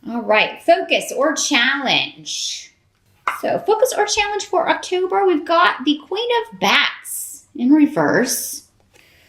All right, focus or challenge. So focus or challenge for October, we've got the Queen of Bats in reverse.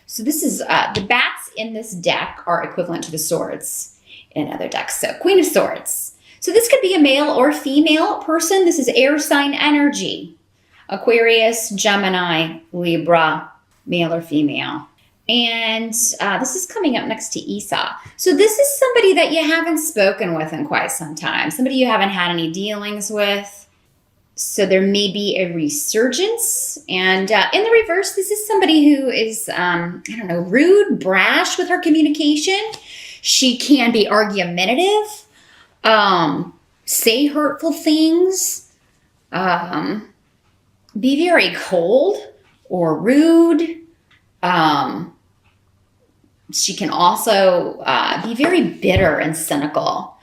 So this is, the bats in this deck are equivalent to the swords in other decks. So Queen of Swords. So this could be a male or female person. This is air sign energy. Aquarius, Gemini, Libra, male or female. And this is coming up next to Esau. So this is somebody that you haven't spoken with in quite some time. Somebody you haven't had any dealings with. So there may be a resurgence. And in the reverse, this is somebody who is, rude, brash with her communication. She can be argumentative, say hurtful things, be very cold or rude. She can also be very bitter and cynical,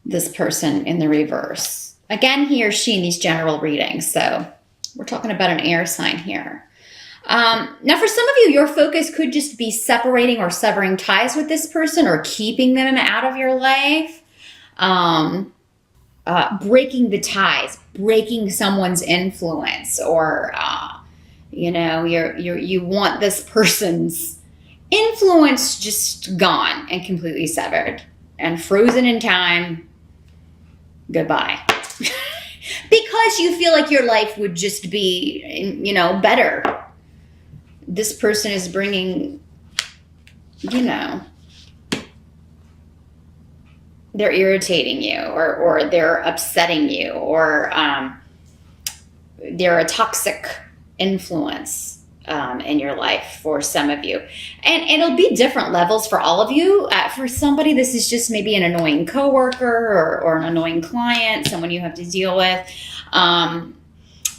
this person in the reverse. Again, he or she in these general readings. So we're talking about an air sign here. Now, for some of you, your focus could just be separating or severing ties with this person or keeping them out of your life. Breaking the ties, breaking someone's influence, or, you want this person's influence just gone and completely severed and frozen in time. Goodbye. Because you feel like your life would just be, better. This person is bringing, they're irritating you or they're upsetting you or they're a toxic influence in your life for some of you. And it'll be different levels for all of you. For somebody, this is just maybe an annoying coworker or an annoying client, someone you have to deal with.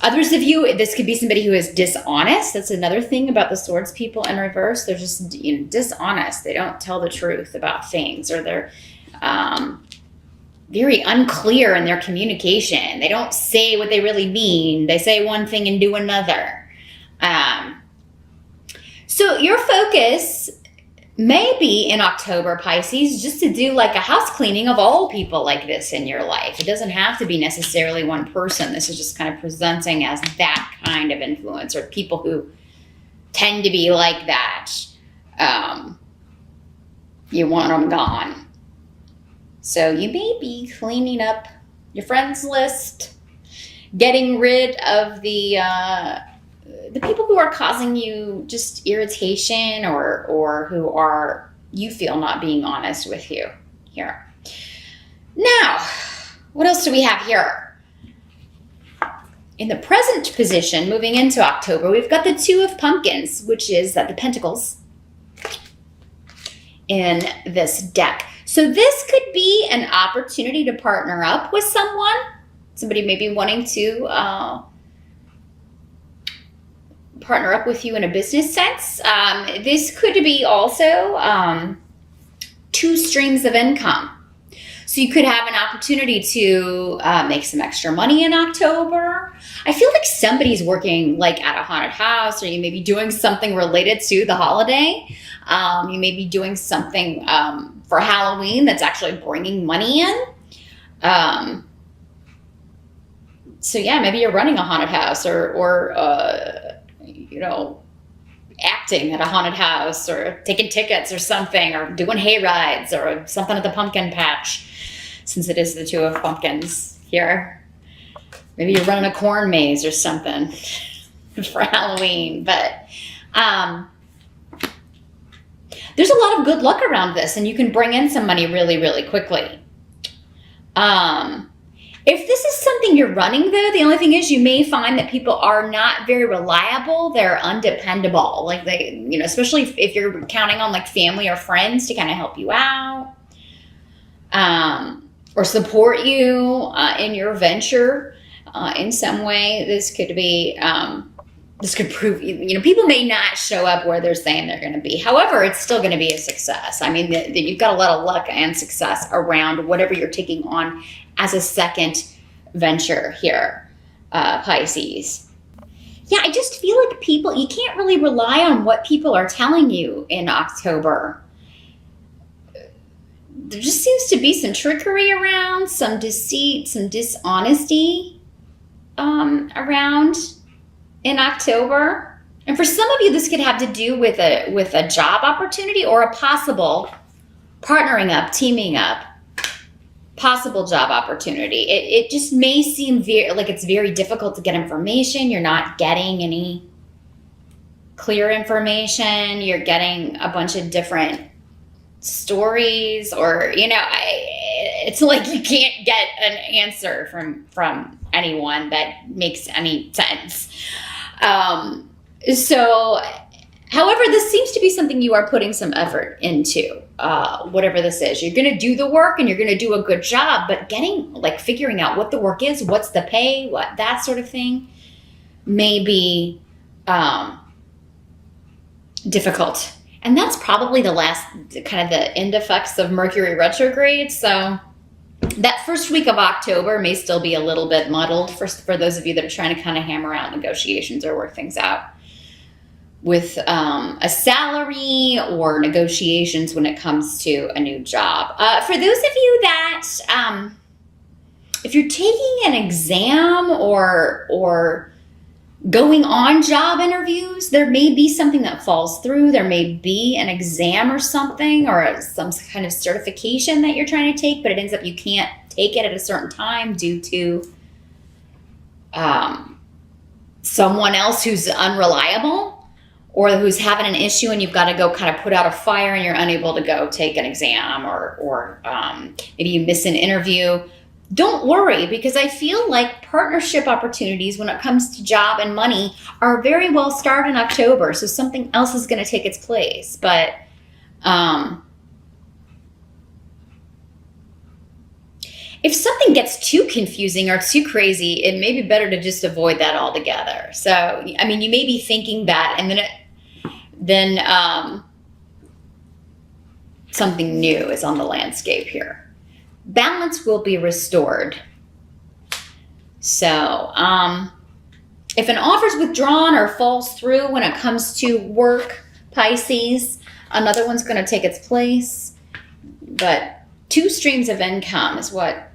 Others of you, this could be somebody who is dishonest. That's another thing about the swords people in reverse. They're just dishonest. They don't tell the truth about things, or they're very unclear in their communication. They don't say what they really mean. They say one thing and do another. So your focus may be in October, Pisces, just to do like a house cleaning of all people like this in your life. It doesn't have to be necessarily one person. This is just kind of presenting as that kind of influence, or people who tend to be like that. You want them gone. So you may be cleaning up your friends list, getting rid of the people who are causing you just irritation or who are, you feel, not being honest with you here. Now, what else do we have here? In the present position, moving into October, we've got the Two of Pumpkins, which is the Pentacles in this deck. So this could be an opportunity to partner up with someone. Somebody may be wanting to partner up with you in a business sense. This could be also two streams of income. So you could have an opportunity to make some extra money in October. I feel like somebody's working like at a haunted house, or you may be doing something related to the holiday. You may be doing something for Halloween that's actually bringing money in. So yeah, maybe you're running a haunted house or acting at a haunted house, or taking tickets or something, or doing hay rides or something at the pumpkin patch, since it is the Two of Pumpkins here. Maybe you're running a corn maze or something for Halloween. But there's a lot of good luck around this, and you can bring in some money really, really quickly. If this is something you're running, though, the only thing is you may find that people are not very reliable. They're undependable. Like especially if you're counting on like family or friends to kind of help you out, or support you in your venture in some way. This could be, this could prove, people may not show up where they're saying they're going to be. However, it's still going to be a success. I mean, you've got a lot of luck and success around whatever you're taking on as a second venture here, Pisces. Yeah, I just feel like people, you can't really rely on what people are telling you in October. there just seems to be some trickery around, some deceit, some dishonesty around in October. And for some of you, this could have to do with a job opportunity or a possible partnering up, teaming up, possible job opportunity. It just may seem like it's very difficult to get information. You're not getting any clear information. You're getting a bunch of different stories, or it's like you can't get an answer from anyone that makes any sense. So however, this seems to be something you are putting some effort into, whatever this is. You're going to do the work and you're going to do a good job, but figuring out what the work is, what's the pay, what that sort of thing may be difficult. And that's probably the last kind of the end effects of Mercury retrograde. So that first week of October may still be a little bit muddled for those of you that are trying to kind of hammer out negotiations or work things out with a salary or negotiations when it comes to a new job. For those of you that, if you're taking an exam or going on job interviews, there may be something that falls through. There may be an exam or something, or some kind of certification that you're trying to take, but it ends up you can't take it at a certain time due to someone else who's unreliable or who's having an issue, and you've got to go kind of put out a fire and you're unable to go take an exam, or maybe you miss an interview. Don't worry, because I feel like partnership opportunities when it comes to job and money are very well start in October. So something else is going to take its place. But if something gets too confusing or too crazy, it may be better to just avoid that altogether. So, I mean, you may be thinking that, and then something new is on the landscape here. Balance will be restored. So, if an offer is withdrawn or falls through when it comes to work, Pisces, another one's going to take its place. But 2 streams of income is what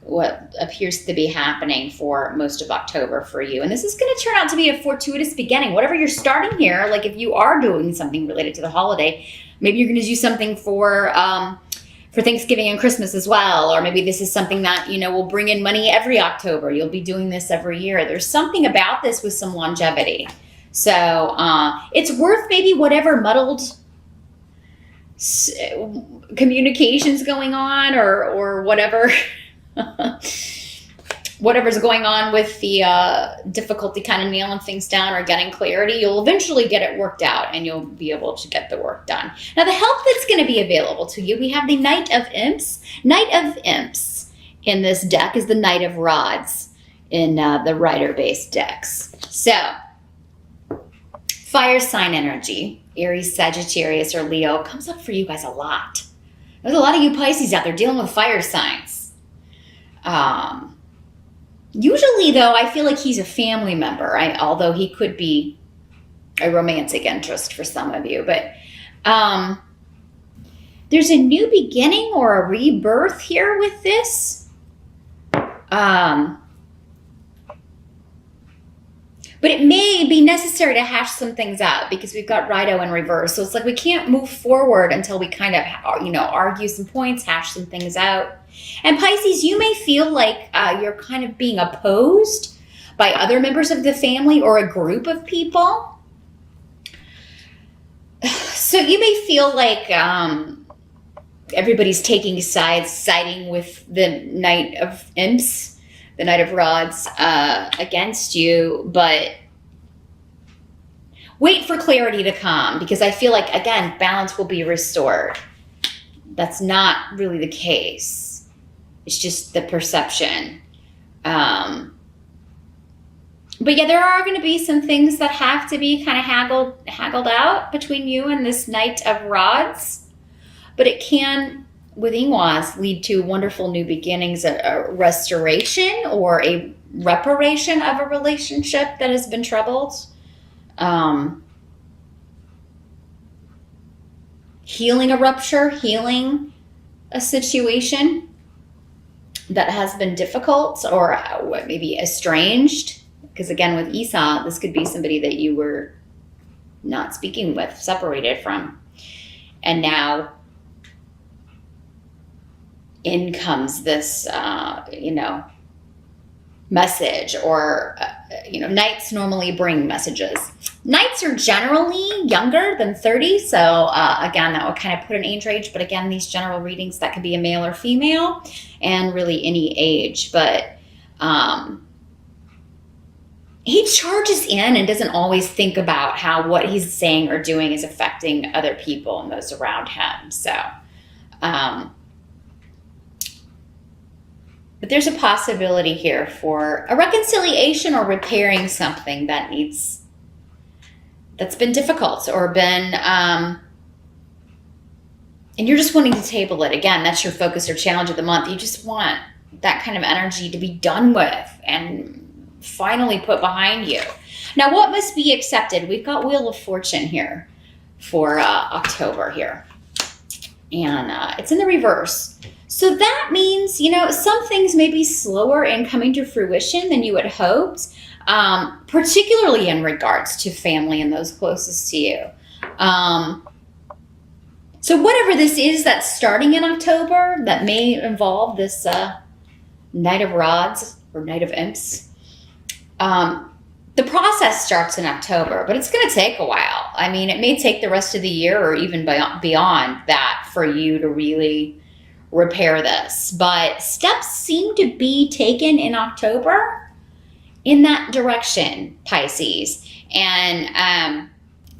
appears to be happening for most of October for you. And this is going to turn out to be a fortuitous beginning. Whatever you're starting here, like if you are doing something related to the holiday, maybe you're going to do something for Thanksgiving and Christmas as well. Or maybe this is something that, will bring in money every October. You'll be doing this every year. There's something about this with some longevity. So it's worth maybe whatever muddled communications going on or whatever whatever's going on with the difficulty kind of nailing things down or getting clarity. You'll eventually get it worked out and you'll be able to get the work done. Now, the help that's going to be available to you, we have the Knight of Imps. Knight of Imps in this deck is the Knight of Rods in the Rider-based decks. So, fire sign energy, Aries, Sagittarius, or Leo, comes up for you guys a lot. There's a lot of you Pisces out there dealing with fire signs. Usually, though, I feel like he's a family member, although he could be a romantic interest for some of you. But there's a new beginning or a rebirth here with this. But it may be necessary to hash some things out because we've got Rido in reverse. So it's like we can't move forward until we kind of, argue some points, hash some things out. And Pisces, you may feel like you're kind of being opposed by other members of the family or a group of people. So you may feel like everybody's taking sides, siding with the Knight of Imps, the Knight of Rods, against you, but wait for clarity to come because I feel like, again, balance will be restored. That's not really the case. It's just the perception. But yeah, there are going to be some things that have to be kind of haggled out between you and this Knight of Rods. But it can, with Ingwas, lead to wonderful new beginnings, a restoration or a reparation of a relationship that has been troubled. Healing a rupture, healing a situation that has been difficult or maybe estranged. Because again, with Esau, this could be somebody that you were not speaking with, separated from. And now in comes this, message, or, nights normally bring messages. Nights are generally younger than 30. So again, that would kind of put an age range. But again, these general readings, that could be a male or female, and really any age. But he charges in and doesn't always think about how what he's saying or doing is affecting other people and those around him. So, but there's a possibility here for a reconciliation or repairing something that's been difficult or been, and you're just wanting to table it. Again, that's your focus or challenge of the month. You just want that kind of energy to be done with and finally put behind you. Now, what must be accepted? We've got Wheel of Fortune here for October here. And it's in the reverse. So that means, some things may be slower in coming to fruition than you had hoped, particularly in regards to family and those closest to you. So whatever this is that's starting in October that may involve this Knight of Rods or Knight of Imps, the process starts in October, but it's going to take a while. I mean, it may take the rest of the year or even beyond that for you to really repair this. But steps seem to be taken in October in that direction, Pisces. And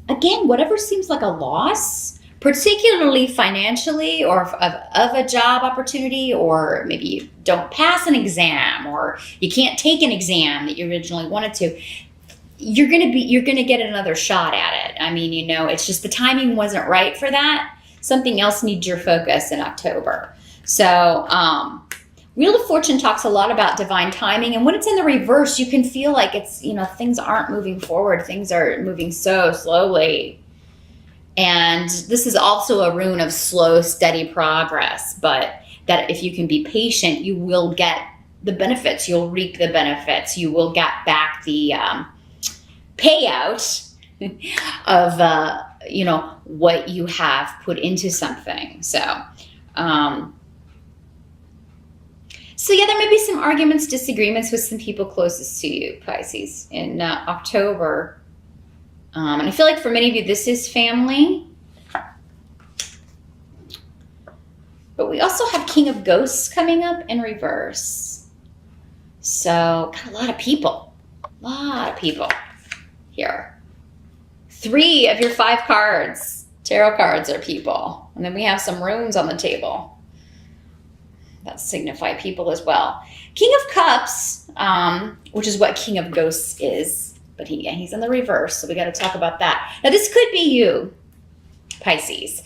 again, whatever seems like a loss, particularly financially or of a job opportunity, or maybe you don't pass an exam or you can't take an exam that you originally wanted to, you're going to get another shot at it. I mean, it's just the timing wasn't right for that. Something else needs your focus in October. So Wheel of Fortune talks a lot about divine timing. And when it's in the reverse, you can feel like it's, things aren't moving forward. Things are moving so slowly. And this is also a rune of slow, steady progress. But that if you can be patient, you will get the benefits. You'll reap the benefits. You will get back the payout of, what you have put into something. So yeah, there may be some arguments, disagreements with some people closest to you, Pisces, in October. And I feel like for many of you, this is family. But we also have King of Ghosts coming up in reverse. So got a lot of people here. 3 of your 5 cards, tarot cards, are people. And then we have some runes on the table that signify people as well. King of Cups, which is what King of Ghosts is, but he's in the reverse, so we got to talk about that. Now, this could be you, Pisces,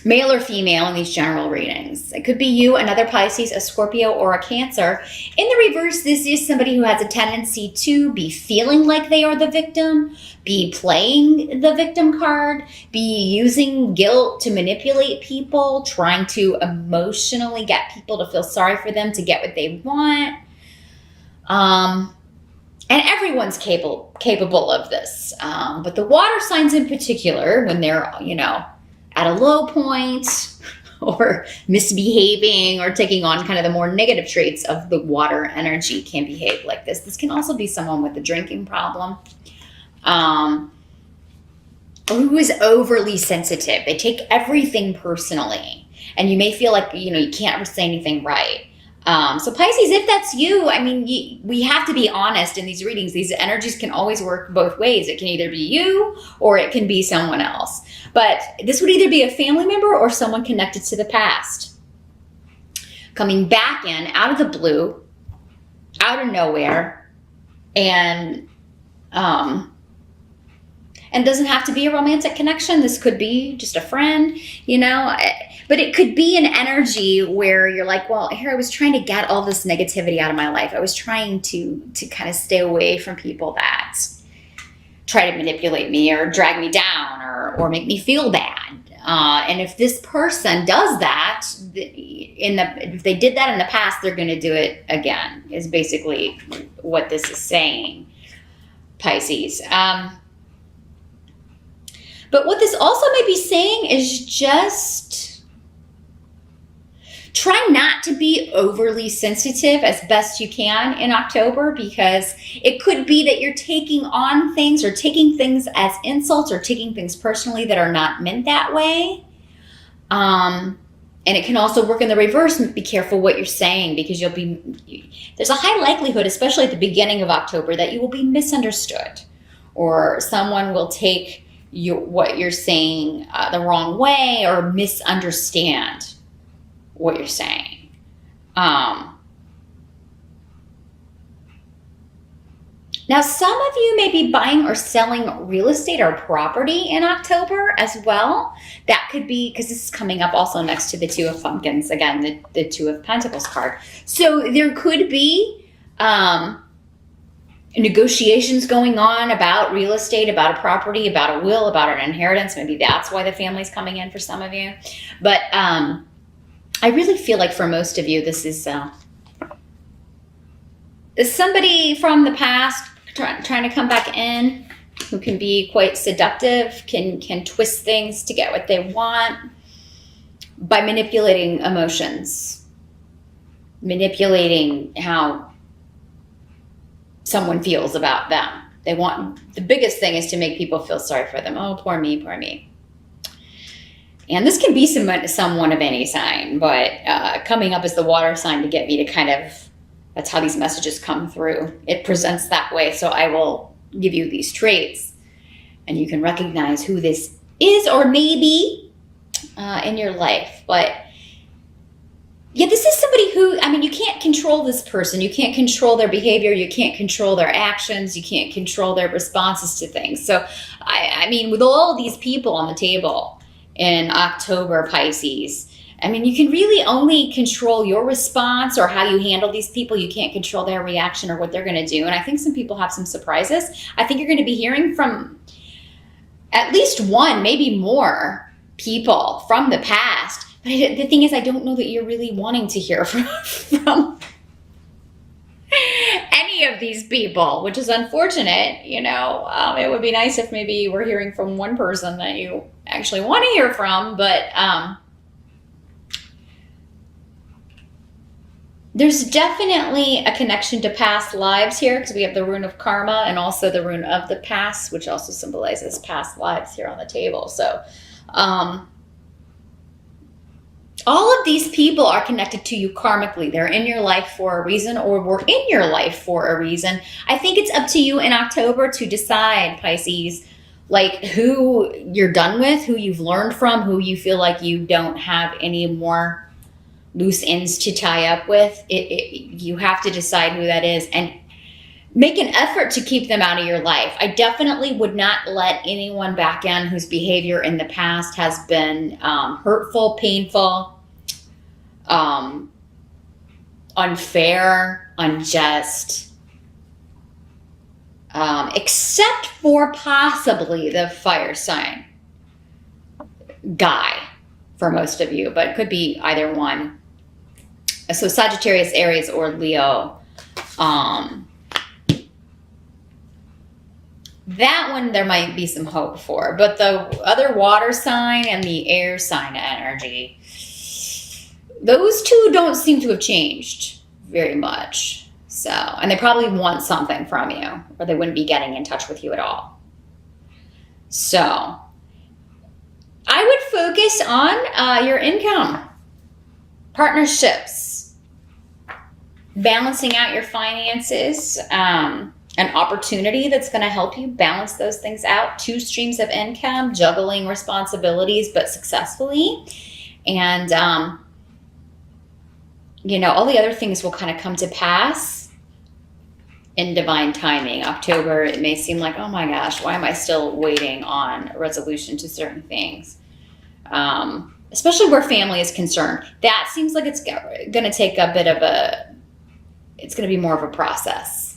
male or female in these general readings. It could be you, another Pisces, a Scorpio, or a Cancer. In the reverse, this is somebody who has a tendency to be feeling like they are the victim, be playing the victim card, be using guilt to manipulate people, trying to emotionally get people to feel sorry for them to get what they want. And everyone's capable of this. But the water signs in particular, when they're, at a low point or misbehaving or taking on kind of the more negative traits of the water energy, can behave like this. This can also be someone with a drinking problem, or who is overly sensitive. They take everything personally, and you may feel like, you can't ever say anything right. So Pisces, if that's you, I mean, we have to be honest in these readings. These energies can always work both ways. It can either be you or it can be someone else. But this would either be a family member or someone connected to the past. Coming back in, out of the blue, out of nowhere, and doesn't have to be a romantic connection. This could be just a friend, but it could be an energy where you're like, well, here I was trying to get all this negativity out of my life. I was trying to kind of stay away from people that try to manipulate me or drag me down or make me feel bad. And if this person does that, if they did that in the past, they're going to do it again, is basically what this is saying, Pisces. But what this also may be saying is just try not to be overly sensitive as best you can in October, because it could be that you're taking on things or taking things as insults or taking things personally that are not meant that way. And it can also work in the reverse. Be careful what you're saying, because there's a high likelihood, especially at the beginning of October, that you will be misunderstood, or someone will take what you're saying the wrong way, or misunderstand what you're saying. Now, some of you may be buying or selling real estate or property in October as well. That could be, because this is coming up also next to the Two of Pumpkins, again, the Two of Pentacles card. So there could be negotiations going on about real estate, about a property, about a will, about an inheritance. Maybe that's why the family's coming in for some of you. But I really feel like for most of you, this is somebody from the past trying to come back in, who can be quite seductive, can twist things to get what they want by manipulating emotions, manipulating how someone feels about them. The biggest thing is to make people feel sorry for them. Oh, poor me, poor me. And this can be someone of any sign, but coming up as the water sign to get me to kind of, that's how these messages come through. It presents that way, so I will give you these traits, and you can recognize who this is or maybe in your life. But yeah, this is somebody who, you can't control this person. You can't control their behavior. You can't control their actions. You can't control their responses to things. So, with all of these people on the table in October, Pisces, you can really only control your response or how you handle these people. You can't control their reaction or what they're going to do. And I think some people have some surprises. I think you're going to be hearing from at least one, maybe more people from the past. But the thing is, I don't know that you're really wanting to hear from any of these people, which is unfortunate. It would be nice if maybe you were hearing from one person that you actually want to hear from, but there's definitely a connection to past lives here, because we have the rune of karma and also the rune of the past, which also symbolizes past lives here on the table. So all of these people are connected to you karmically. They're in your life for a reason, or were in your life for a reason. I think it's up to you in October to decide, Pisces, who you're done with, who you've learned from, who you feel like you don't have any more loose ends to tie up with. You have to decide who that is and make an effort to keep them out of your life. I definitely would not let anyone back in whose behavior in the past has been hurtful, painful, unfair, unjust, except for possibly the fire sign guy for most of you, but it could be either one. So Sagittarius, Aries, or Leo. That one there might be some hope for, but the other water sign and the air sign energy, those two don't seem to have changed very much. So, and they probably want something from you, or they wouldn't be getting in touch with you at all. So I would focus on your income, partnerships, balancing out your finances, an opportunity that's going to help you balance those things out. 2 streams of income, juggling responsibilities, but successfully. And, all the other things will kind of come to pass in divine timing. October, it may seem like, oh my gosh, why am I still waiting on a resolution to certain things? Especially where family is concerned. That seems like it's going to take it's going to be more of a process.